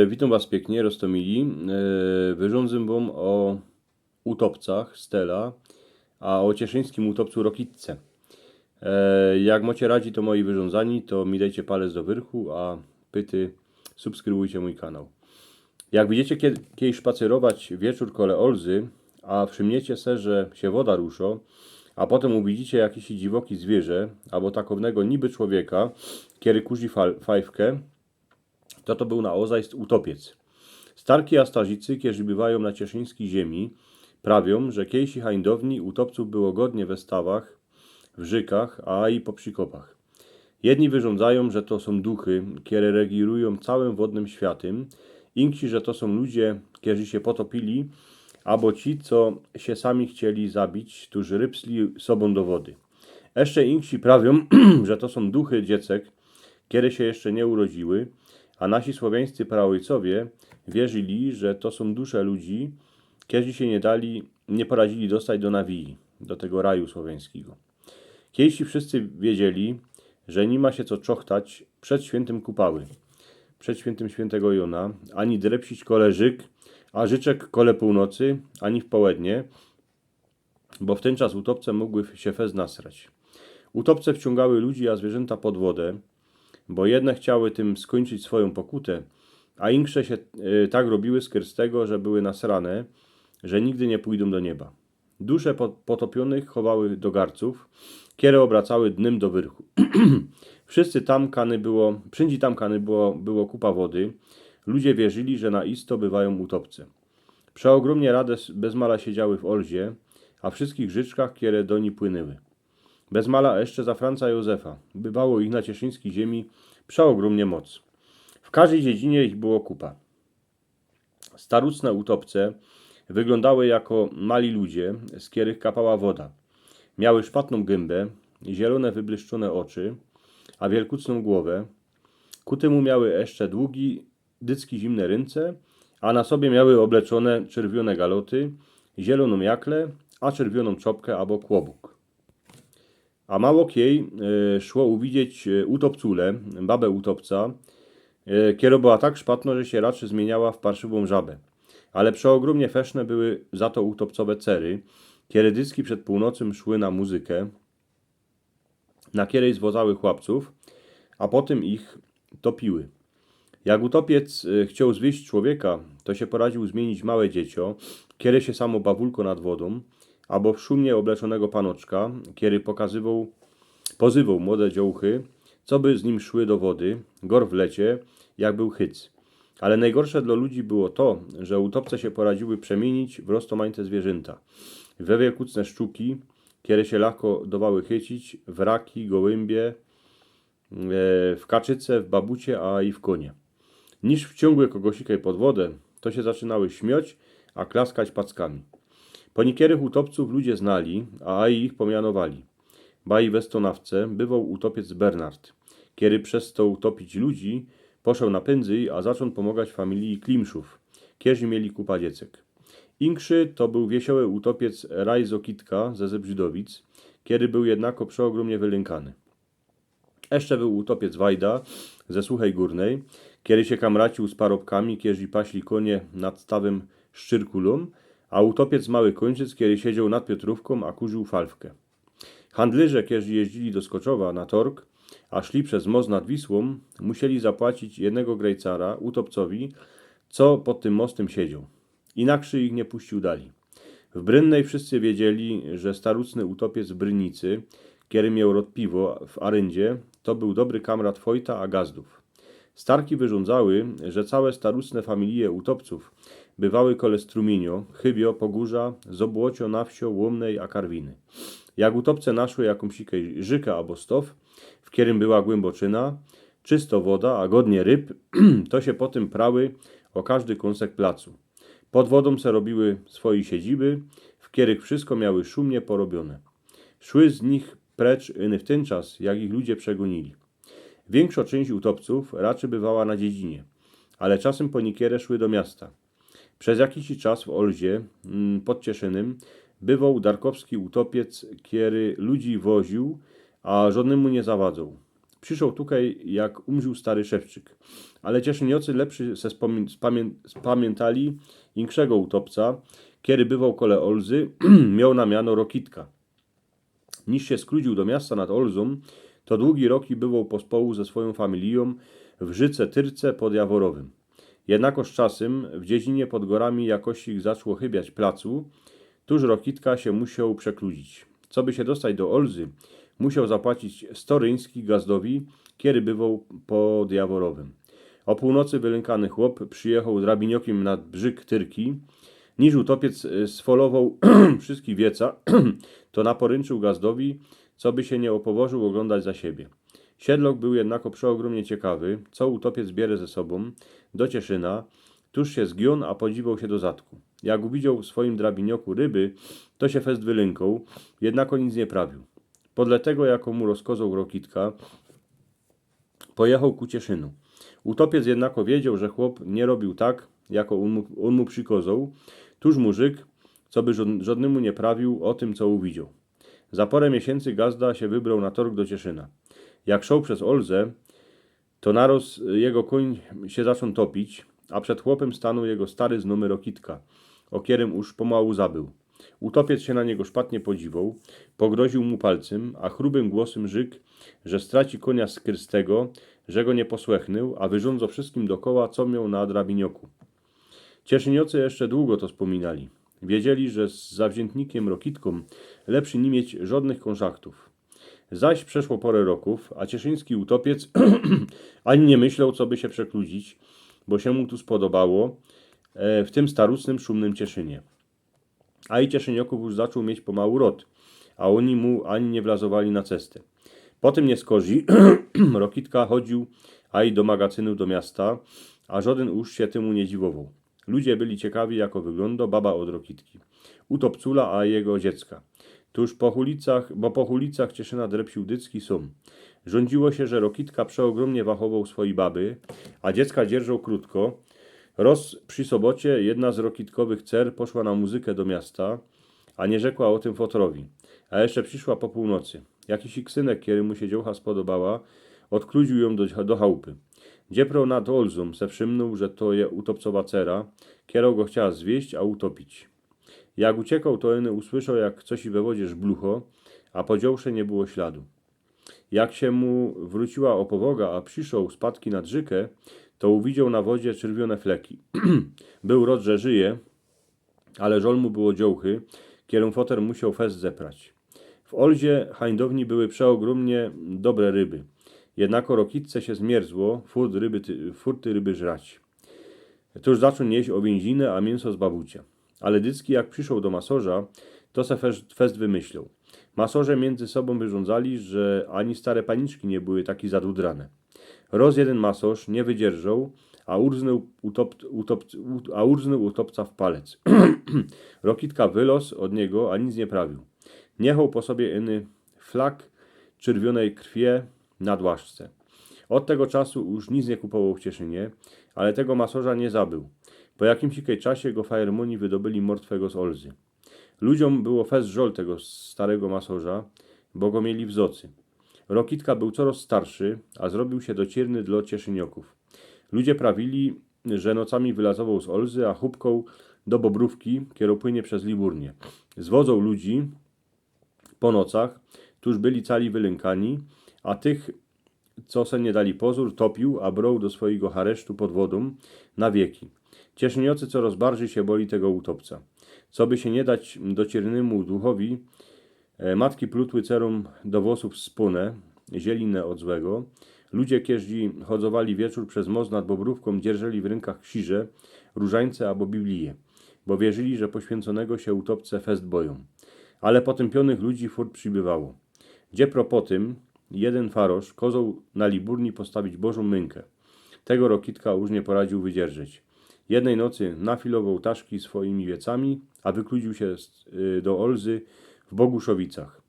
Witam Was pięknie, Rostomili. Wyrządzę Wam o utopcach Stella, a o cieszyńskim utopcu Rokitce. Jak macie radzi to moi wyrządzani, to mi dajcie palec do wyrchu, a pyty subskrybujcie mój kanał. Jak będziecie kiedyś spacerować wieczór kole Olzy, a wszymniecie se, że się woda ruszo, a potem uwidzicie jakieś dziwoki zwierzę, albo takownego niby człowieka, kiery kurzy fajfkę, to był na ozajst utopiec. Starki astazicy, którzy bywają na cieszyńskiej ziemi, prawią, że kiejsi hańdowni utopców było godnie we stawach, w żykach, a i po przykopach. Jedni wyrządzają, że to są duchy, które regirują całym wodnym światem, inksi, że to są ludzie, którzy się potopili, albo ci, co się sami chcieli zabić, którzy rybsli sobą do wody. Jeszcze inksi prawią, że to są duchy dziecek, które się jeszcze nie urodziły, a nasi słowiańscy praojcowie wierzyli, że to są dusze ludzi, którzy się nie poradzili dostać do Nawii, do tego raju słowiańskiego. Kiejsi wszyscy wiedzieli, że nie ma się co czochtać przed świętym Kupały, przed świętym świętego Jona, ani drepsić kole Żyk, a Życzek kole północy, ani w południe, bo w ten czas utopce mogły się fez nasrać. Utopce wciągały ludzi, a zwierzęta pod wodę, bo jedne chciały tym skończyć swoją pokutę, a insze się tak robiły z tego, że były nasrane, że nigdy nie pójdą do nieba. Dusze potopionych chowały do garców, kiere obracały dnem do wyrchu. Wszędzie tam kany było kupa wody. Ludzie wierzyli, że na isto bywają utopce. Przeogromnie rade bez mala siedziały w Olzie, a wszystkich życzkach, kiere do niej płynęły. Bez mala jeszcze za Franca Józefa. Bywało ich na cieszyńskiej ziemi przeogromnie moc. W każdej dziedzinie ich było kupa. Starucne utopce wyglądały jako mali ludzie, z których kapała woda. Miały szpatną gębę, zielone wybłyszczone oczy, a wielkucną głowę. Ku temu miały jeszcze długi, dycki zimne ręce, a na sobie miały obleczone czerwione galoty, zieloną jakle, a czerwioną czopkę albo kłobuk. A mało kiej szło uwidzieć utopcule, babę utopca, kiero była tak szpatno, że się raczej zmieniała w parszywą żabę. Ale przeogromnie feszne były za to utopcowe cery, kiedy dyski przed północą szły na muzykę, na kierej zwozały chłopców, a potem ich topiły. Jak utopiec chciał zwieść człowieka, to się poradził zmienić małe dziecko, kiedy się samo bawulko nad wodą, albo w szumnie obleczonego panoczka, kiedy pozywał młode dziołchy, co by z nim szły do wody, gor w lecie, jak był hyc. Ale najgorsze dla ludzi było to, że utopce się poradziły przemienić w roztomańce zwierzęta, we wielkucne szczuki, które się lako dawały chycić, w raki, gołębie, w kaczyce, w babucie, a i w konie. Niż wciągły kogosikaj pod wodę, to się zaczynały śmiać, a klaskać packami. Po niekierych utopców ludzie znali, a i ich pomianowali. Baj we Stonawce bywał utopiec Bernard, kiedy przez to utopić ludzi poszedł na pędzy, a zaczął pomagać familii Klimszów, którzy mieli kupa dziecek. Inkszy to był wiesioły utopiec Rajzo Kitka ze Zebrzydowic, kiedy był jednako przeogromnie wylękany. Jeszcze był utopiec Wajda ze Suchej Górnej, kiedy się kamracił z parobkami, którzy paśli konie nad stawem Szczyrkulą, a utopiec Mały Kończyc, kiedy siedział nad Piotrówką, a kurzył falwkę. Handlarze, którzy jeździli do Skoczowa na torg, a szli przez most nad Wisłą, musieli zapłacić jednego grejcara utopcowi, co pod tym mostem siedział. Inakszy ich nie puścił dali. W Brynnej wszyscy wiedzieli, że starucny utopiec w Brynicy, który miał rod piwo w Aryndzie, to był dobry kamrat Wojta a Gazdów. Starki wyrządzały, że całe starucne familie utopców bywały kole Strumienio, Chybio, Pogórza, Zobłocio, Nawsio, Łomnej a Karwiny. Jak utopce naszły jakąś żykę albo stow, w którym była głęboczyna, czysto woda, a godnie ryb, to się potem prały o każdy kąsek placu. Pod wodą se robiły swoje siedziby, w których wszystko miały szumnie porobione. Szły z nich precz w ten czas, jak ich ludzie przegonili. Większa część utopców raczej bywała na dziedzinie, ale czasem po niekierę szły do miasta. Przez jakiś czas w Olzie, pod Cieszynem, bywał darkowski utopiec, który ludzi woził, a żadnemu nie zawadzał. Przyszedł tutaj, jak umrzył stary szewczyk. Ale cieszyniocy lepszy se spamiętali inkszego utopca, kiedy bywał kole Olzy, miał na miano Rokitka. Niż się skrócił do miasta nad Olzą, to długi roki bywał pospołu ze swoją familią w Życe Tyrce pod Jaworowym. Jednakoż czasem w dziedzinie pod gorami jakoś ich zaczło chybiać placu, tuż Rokitka się musiał przekludzić. Co by się dostać do Olzy, musiał zapłacić 100 ryńskich gazdowi, kiedy bywał pod Jaworowym. O północy wylękany chłop przyjechał drabiniokiem nad brzyg Tyrki. Niż utopiec sfolował wszystkich wieca, to naporęczył gazdowi, co by się nie opoworzył oglądać za siebie. Siedlok był jednako przeogromnie ciekawy, co utopiec bierze ze sobą do Cieszyna, tuż się zgiął, a podziwał się do zatku. Jak uwidział w swoim drabinioku ryby, to się fest wylękał, jednako nic nie prawił. Podle tego, jako mu rozkozał Rokitka, pojechał ku Cieszynu. Utopiec jednako wiedział, że chłop nie robił tak, jako on mu przykozał, tuż mużyk, co by żadnemu nie prawił o tym, co uwidział. Za parę miesięcy gazda się wybrał na torg do Cieszyna. Jak szedł przez Olzę, to naroz jego koń się zaczął topić, a przed chłopem stanął jego stary znjomy Rokitka, o którym już pomału zabył. Utopiec się na niego szpatnie podziwał, pogroził mu palcem, a chrubym głosem rzekł, że straci konia skrystego, że go nie posłechnył, a wyrządzał wszystkim dokoła, co miał na drabinioku. Cieszyniocy jeszcze długo to wspominali. Wiedzieli, że z zawziętnikiem Rokitką lepszy nie mieć żadnych konżaktów. Zaś przeszło parę roków, a cieszyński utopiec ani nie myślał, co by się przekludzić, bo się mu tu spodobało w tym starucznym, szumnym Cieszynie. A i Cieszynioków już zaczął mieć pomału rod, a oni mu ani nie wlazowali na cestę. Potem nie skozi, Rokitka chodził a i do magazynu do miasta, a żaden już się temu nie dziwował. Ludzie byli ciekawi, jako wygląda baba od Rokitki, utopcula, a jego dziecka. Tuż po ulicach Cieszyna drepsił dycki są. Rządziło się, że Rokitka przeogromnie wachował swojej baby, a dziecka dzierżał krótko. Przy sobocie jedna z rokitkowych cer poszła na muzykę do miasta, a nie rzekła o tym fotrowi. A jeszcze przyszła po północy. Jakiś iksynek, który mu się dziołcha spodobała, odkludził ją do chałupy. Dzieprał nad Olzą, se wszymnął, że to je utopcowa cera, kierał go chciała zwieść, a utopić. Jak uciekał, to eny usłyszał, jak coś we wodzie żblucho, a po dziołsze nie było śladu. Jak się mu wróciła opowoga, a przyszł spadki nad rzekę, to uwidział na wodzie czerwione fleki. Był rod, że żyje, ale żol mu było dziołchy, kierę foter musiał fest zeprać. W Olzie hańdowni były przeogromnie dobre ryby. Jednako Rokitce się zmierzło, furty ryby żrać. To już zaczął nieść owięzinę, a mięso z babucia. Ale Dycki, jak przyszedł do masorza, to se fest wymyślał. Masorze między sobą wyrządzali, że ani stare paniczki nie były taki zadudrane. Jeden masorz nie wydzierżał, a urznął utopca w palec. Rokitka wylos od niego, a nic nie prawił. Niechał po sobie iny flak czerwionej krwie na dłaszce. Od tego czasu już nic nie kupował w Cieszynie, ale tego masorza nie zabył. Po jakimś czasie go fajermoni wydobyli martwego z Olzy. Ludziom było fest żol tego starego masorza, bo go mieli w zocy. Rokitka był coraz starszy, a zrobił się docierny dla cieszynioków. Ludzie prawili, że nocami wylazował z Olzy, a chubką do Bobrówki, kieropłynie przez Liburnię. Zwodzą ludzi po nocach, tuż byli cali wylękani, a tych, co se nie dali pozór, topił, a brał do swojego haresztu pod wodą na wieki. Cieszyniocy coraz bardziej się boli tego utopca. Co by się nie dać dociernemu duchowi, matki plutły cerom do włosów spunę, zielinę od złego. Ludzie, kieżdzi chodzowali wieczór przez most nad Bobrówką, dzierżeli w rękach krzyże, różańce albo Biblię, bo wierzyli, że poświęconego się utopce fest boją. Ale potępionych ludzi furt przybywało. Dziepro po tym, jeden farosz kozał na Liburni postawić Bożą mękę. Tego Rokitka już nie poradził wydzierżyć. Jednej nocy nafilował taszki swoimi wiecami, a wykludził się do Olzy w Boguszowicach.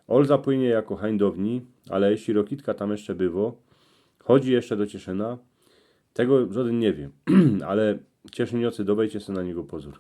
Olza płynie jako hańdowni, ale jeśli Rokitka tam jeszcze bywo, chodzi jeszcze do Cieszyna, tego żaden nie wie, ale cieszyniocy, dawajcie sobie na niego pozór.